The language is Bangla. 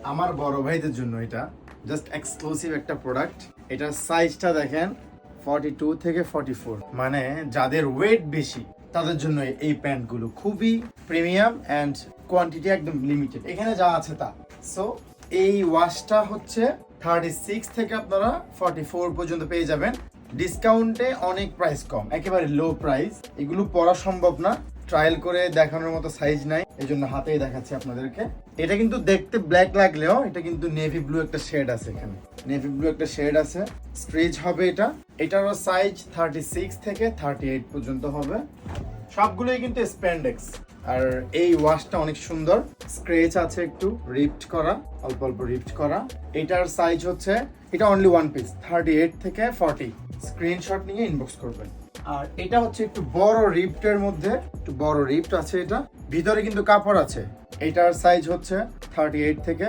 আমার বড় ভাইদের জন্য এটা জাস্ট এক্সক্লুসিভ একটা প্রোডাক্ট। এটার সাইজটা দেখেন 42 থেকে 44, মানে যাদের ওয়েট বেশি তাদের জন্য এই প্যান্টগুলো খুবই প্রিমিয়াম অ্যান্ড কোয়ান্টিটি একদম লিমিটেড, এখানে যা আছে তা। সো এই ওয়াশটা হচ্ছে 36 থেকে আপনারা 44 পর্যন্ত পেয়ে যাবেন। ডিসকাউন্টে অনেক প্রাইস কম, একেবারে লো প্রাইস। এগুলো পরা সম্ভব না, ট্রায়াল করে দেখানোর মতো সাইজ নাই, এই জন্য হাতেই দেখাচ্ছি আপনাদেরকে। এটা কিন্তু দেখতে ব্ল্যাক লাগলেও এটা কিন্তু নেভি ব্লু একটা শেড আছে, এখানে নেভি ব্লু একটা শেড আছে। স্ট্রেচ হবে এটা, এটারও সাইজ 36 থেকে 38 পর্যন্ত হবে। সবগুলোই কিন্তু স্প্যান্ডেক্স। আর এই ওয়াশটা অনেক সুন্দর, স্ক্রেচ আছে একটু রিপড করা, অল্প অল্প রিপড করা। এটার সাইজ হচ্ছে, এটা অনলি ওয়ান পিস, 38 থেকে 40। স্ক্রিনশট নিয়ে ইনবক্স করবেন। আর এটা হচ্ছে একটু বড় রিপ্টের মধ্যে, একটু বড় রিপ্ট আছে, এটা ভিতরে কিন্তু কাপড় আছে। এটার সাইজ হচ্ছে 38 থেকে